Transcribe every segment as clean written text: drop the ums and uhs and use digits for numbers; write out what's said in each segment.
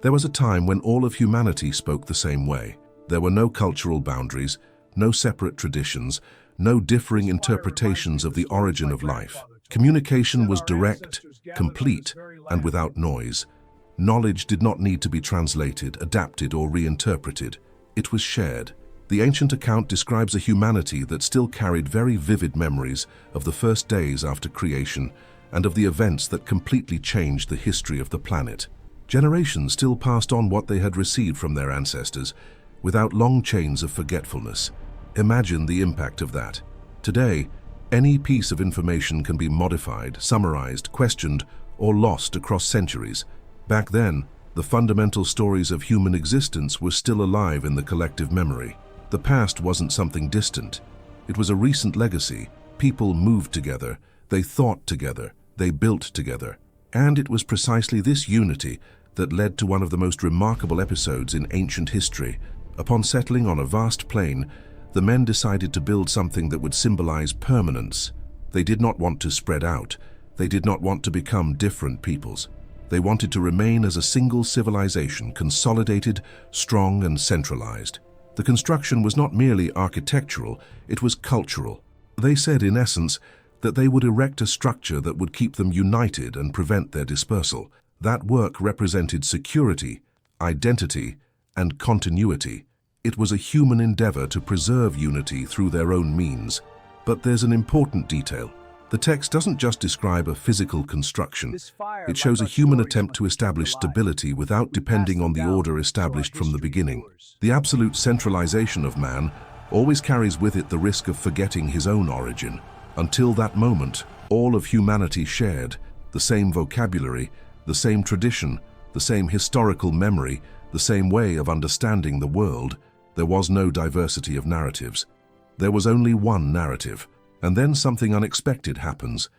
There was a time when all of humanity spoke the same way. There were no cultural boundaries, no separate traditions, no differing interpretations of the origin of life. Communication was direct, complete, and without noise. Knowledge did not need to be translated, adapted, or reinterpreted. It was shared. The ancient account describes a humanity that still carried very vivid memories of the first days after creation and of the events that completely changed the history of the planet. Generations still passed on what they had received from their ancestors, without long chains of forgetfulness. Imagine the impact of that. Today, any piece of information can be modified, summarized, questioned, or lost across centuries. Back then, the fundamental stories of human existence were still alive in the collective memory. The past wasn't something distant. It was a recent legacy. People moved together, they thought together, they built together. And it was precisely this unity that led to one of the most remarkable episodes in ancient history. Upon settling on a vast plain, the men decided to build something that would symbolize permanence. They did not want to spread out. They did not want to become different peoples. They wanted to remain as a single civilization, consolidated, strong, and centralized. The construction was not merely architectural, it was cultural. They said, in essence, that they would erect a structure that would keep them united and prevent their dispersal. That work represented security, identity, and continuity. It was a human endeavor to preserve unity through their own means. But there's an important detail. The text doesn't just describe a physical construction. It shows a human attempt to establish stability without depending on the order established from the beginning. The absolute centralization of man always carries with it the risk of forgetting his own origin. Until that moment, all of humanity shared the same vocabulary, the same tradition, the same historical memory, the same way of understanding the world. There was no diversity of narratives. There was only one narrative. And then something unexpected happens.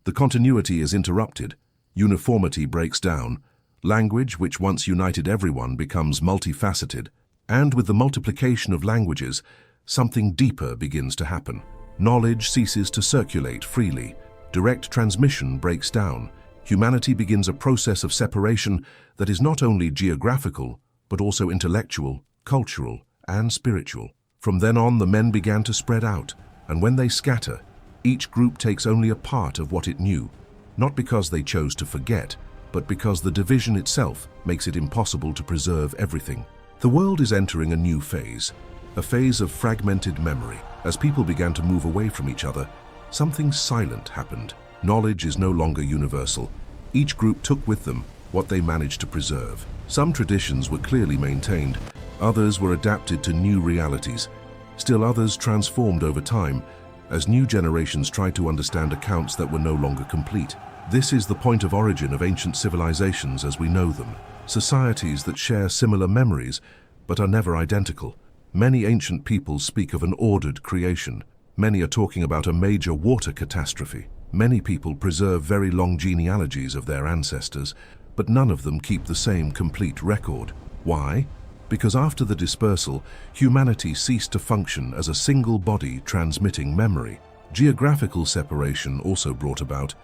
The continuity is interrupted. Uniformity breaks down. Language, which once united everyone, becomes multifaceted. And with the multiplication of languages, something deeper begins to happen. Knowledge ceases to circulate freely. Direct transmission breaks down. Humanity begins a process of separation that is not only geographical, but also intellectual, cultural, and spiritual. From then on, the men began to spread out. And when they scatter, each group takes only a part of what it knew, not because they chose to forget, but because the division itself makes it impossible to preserve everything. The world is entering a new phase, a phase of fragmented memory. As people began to move away from each other, something silent happened. Knowledge is no longer universal. Each group took with them what they managed to preserve. Some traditions were clearly maintained, others were adapted to new realities. Still others transformed over time as new generations tried to understand accounts that were no longer complete. This is the point of origin of ancient civilizations as we know them. Societies that share similar memories but are never identical. Many ancient peoples speak of an ordered creation. Many are talking about a major water catastrophe. Many people preserve very long genealogies of their ancestors, but none of them keep the same complete record. Why? Because after the dispersal, humanity ceased to function as a single body transmitting memory. Geographical separation also brought about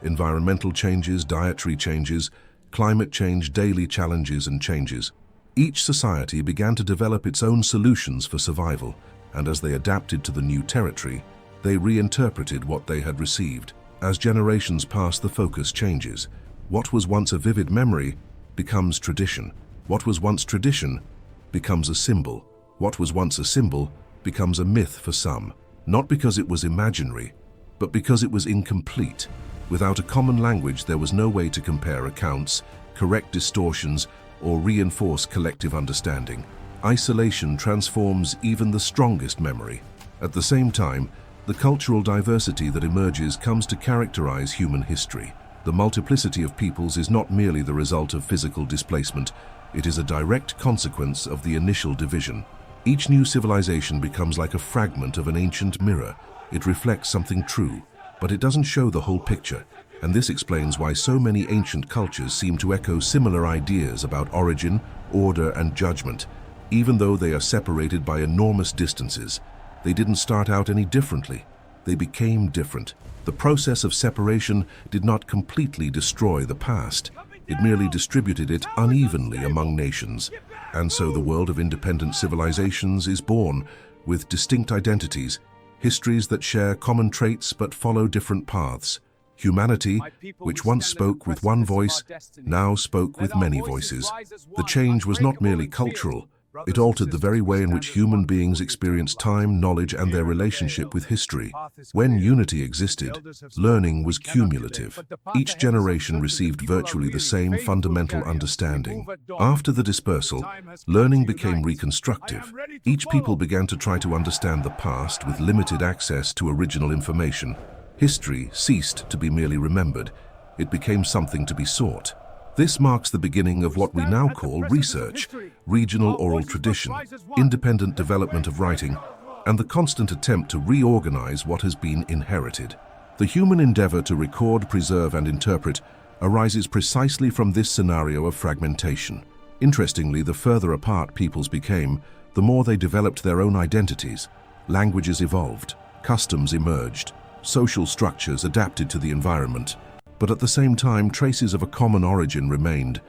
environmental changes, dietary changes, climate change, daily challenges and changes. Each society began to develop its own solutions for survival, and as they adapted to the new territory, they reinterpreted what they had received. As generations pass, the focus changes. What was once a vivid memory becomes tradition. What was once tradition becomes a symbol. What was once a symbol becomes a myth for some, not because it was imaginary, but because it was incomplete. Without a common language, there was no way to compare accounts, correct distortions, or reinforce collective understanding. Isolation transforms even the strongest memory. At the same time, the cultural diversity that emerges comes to characterize human history. The multiplicity of peoples is not merely the result of physical displacement, it is a direct consequence of the initial division. Each new civilization becomes like a fragment of an ancient mirror. It reflects something true, but it doesn't show the whole picture, and this explains why so many ancient cultures seem to echo similar ideas about origin, order, and judgment. Even though they are separated by enormous distances, they didn't start out any differently. They became different. The process of separation did not completely destroy the past. It merely distributed it unevenly among nations. And so the world of independent civilizations is born, with distinct identities, histories that share common traits but follow different paths. Humanity, which once spoke with one voice, now spoke with many voices. The change was not merely cultural. It altered the very way in which human beings experience time, knowledge, and their relationship with history. When unity existed, learning was cumulative. Each generation received virtually the same fundamental understanding. After the dispersal, learning became reconstructive. Each people began to try to understand the past with limited access to original information. History ceased to be merely remembered. It became something to be sought. This marks the beginning of what we now call research, regional oral tradition, independent development of writing, and the constant attempt to reorganize what has been inherited. The human endeavor to record, preserve, and interpret arises precisely from this scenario of fragmentation. Interestingly, the further apart peoples became, the more they developed their own identities. Languages evolved, customs emerged, social structures adapted to the environment. But at the same time, traces of a common origin remained.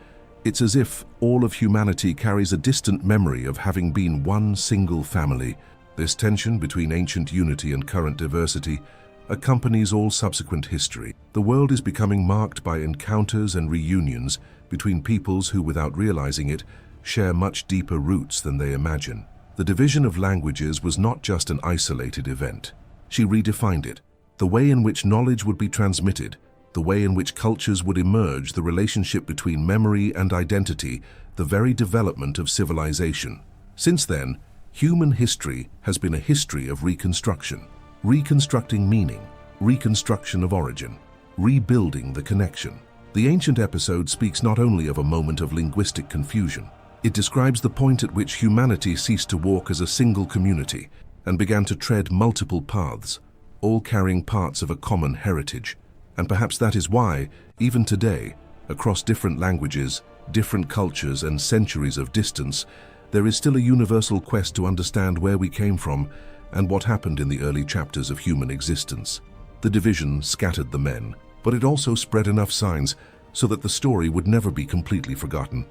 It's as if all of humanity carries a distant memory of having been one single family. This tension between ancient unity and current diversity accompanies all subsequent history. The world is becoming marked by encounters and reunions between peoples who, without realizing it, share much deeper roots than they imagine. The division of languages was not just an isolated event. She redefined it. The way in which knowledge would be transmitted, the way in which cultures would emerge, the relationship between memory and identity, the very development of civilization. Since then, human history has been a history of reconstruction. Reconstructing meaning, reconstruction of origin, rebuilding the connection. The ancient episode speaks not only of a moment of linguistic confusion, it describes the point at which humanity ceased to walk as a single community and began to tread multiple paths, all carrying parts of a common heritage. And perhaps that is why, even today, across different languages, different cultures, and centuries of distance, there is still a universal quest to understand where we came from and what happened in the early chapters of human existence. The division scattered the men, but it also spread enough signs so that the story would never be completely forgotten.